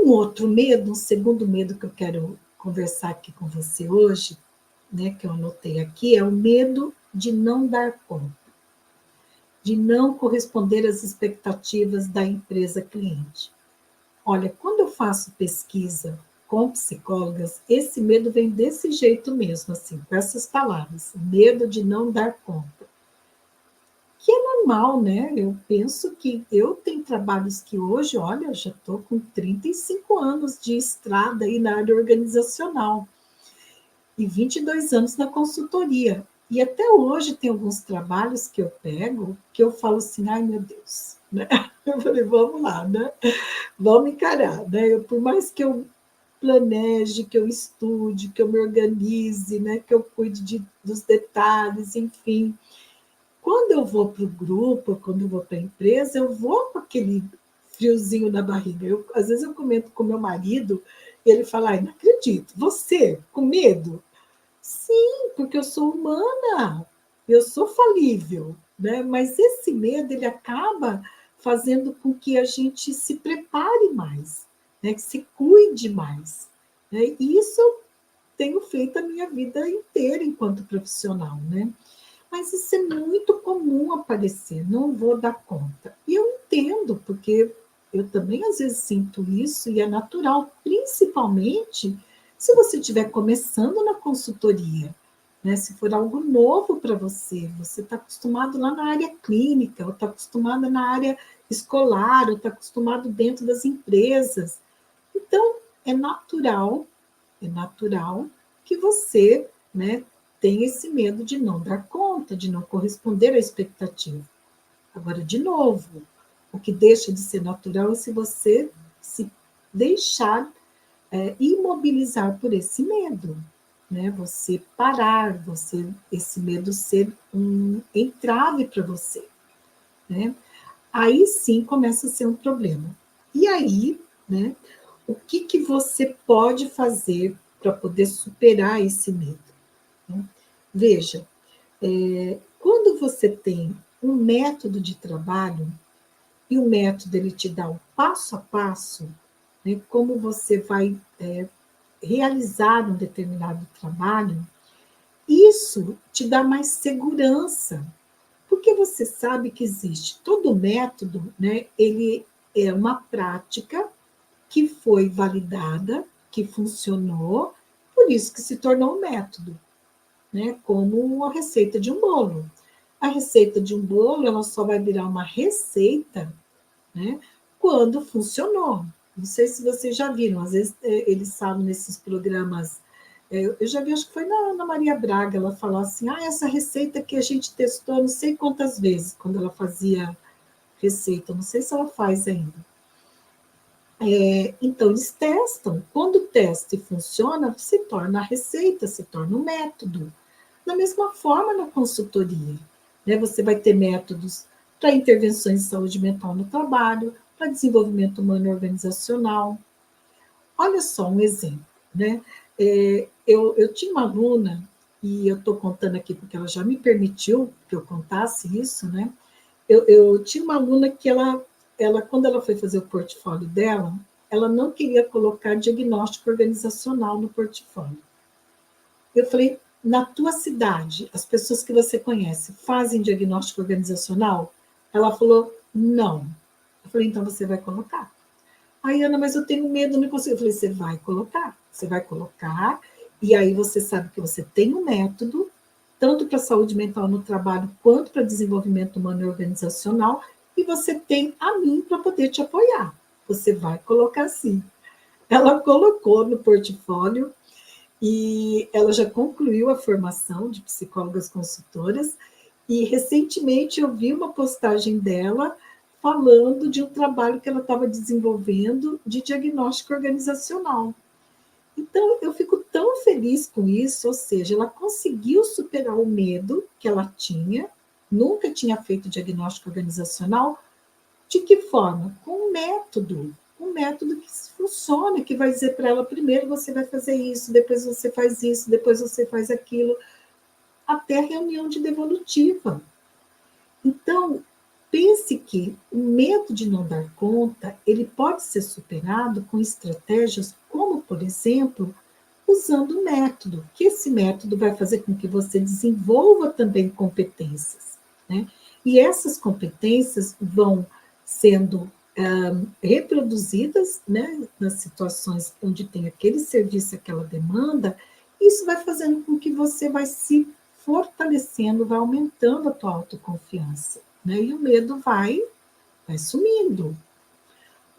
um outro medo, um segundo medo que eu quero conversar aqui com você hoje, né, que eu anotei aqui, é o medo de não dar conta, de não corresponder às expectativas da empresa cliente. Olha, quando eu faço pesquisa com psicólogas, esse medo vem desse jeito mesmo, assim, com essas palavras, medo de não dar conta. Que é normal, né? Eu penso que eu tenho trabalhos que hoje, olha, eu já estou com 35 anos de estrada aí na área organizacional e 22 anos na consultoria. E até hoje tem alguns trabalhos que eu pego que eu falo assim, ai meu Deus, né? Eu falei, vamos lá, né? Vamos encarar, né? Por mais que eu planeje, que eu estude, que eu me organize, né? Que eu cuide dos detalhes, enfim. Quando eu vou para o grupo, quando eu vou para a empresa, eu vou com aquele friozinho na barriga. Às vezes eu comento com meu marido, e ele fala, ai, não acredito, você, com medo? Sim, porque eu sou humana, eu sou falível, né? Mas esse medo, ele acaba fazendo com que a gente se prepare mais, né? Que se cuide mais, né? E isso eu tenho feito a minha vida inteira enquanto profissional, né? Mas isso é muito comum aparecer, não vou dar conta. E eu entendo, porque eu também às vezes sinto isso e é natural, principalmente se você estiver começando na consultoria, né? Se for algo novo para você, você está acostumado lá na área clínica, ou está acostumado na área escolar, ou está acostumado dentro das empresas. Então, é natural que você, né, tenha esse medo de não dar conta, de não corresponder à expectativa. Agora, de novo, o que deixa de ser natural é se você se deixar imobilizar por esse medo, né? Você parar, esse medo ser um entrave para você, né? Aí sim começa a ser um problema. E aí, né? O que você pode fazer para poder superar esse medo? Né? Veja, quando você tem um método de trabalho, e o método ele te dá o passo a passo, né, como você vai realizar um determinado trabalho, isso te dá mais segurança, porque você sabe que existe todo método, né, ele é uma prática que foi validada, que funcionou, por isso que se tornou um método, né, como a receita de um bolo. A receita de um bolo, ela só vai virar uma receita, né, quando funcionou. Não sei se vocês já viram, às vezes eles falam nesses programas, eu já vi, acho que foi na Maria Braga, ela falou assim, essa receita que a gente testou não sei quantas vezes, quando ela fazia receita, não sei se ela faz ainda. Então, eles testam. Quando o teste funciona, se torna a receita, se torna um método. Da mesma forma na consultoria, né? Você vai ter métodos para intervenções de saúde mental no trabalho, para desenvolvimento humano organizacional. Olha só um exemplo, né? Eu tinha uma aluna, e eu estou contando aqui porque ela já me permitiu que eu contasse isso, né? Eu tinha uma aluna que quando ela foi fazer o portfólio dela, ela não queria colocar diagnóstico organizacional no portfólio. Eu falei, na tua cidade, as pessoas que você conhece fazem diagnóstico organizacional? Ela falou, não. Eu falei, então você vai colocar. Aí, Ana, mas eu tenho medo, não consigo. Eu falei, você vai colocar, e aí você sabe que você tem um método, tanto para saúde mental no trabalho, quanto para desenvolvimento humano e organizacional, e você tem a mim para poder te apoiar. Você vai colocar sim. Ela colocou no portfólio, e ela já concluiu a formação de psicólogas consultoras, e recentemente eu vi uma postagem dela falando de um trabalho que ela estava desenvolvendo de diagnóstico organizacional. Então, eu fico tão feliz com isso, ou seja, ela conseguiu superar o medo que ela tinha, nunca tinha feito diagnóstico organizacional. De que forma? Com um método que funciona, que vai dizer para ela, primeiro você vai fazer isso, depois você faz isso, depois você faz aquilo, até a reunião de devolutiva. Então, pense que o medo de não dar conta, ele pode ser superado com estratégias como, por exemplo, usando o método, que esse método vai fazer com que você desenvolva também competências, né? E essas competências vão sendo reproduzidas, né, nas situações onde tem aquele serviço, aquela demanda, isso vai fazendo com que você vai se fortalecendo, vai aumentando a tua autoconfiança, né? E o medo vai sumindo,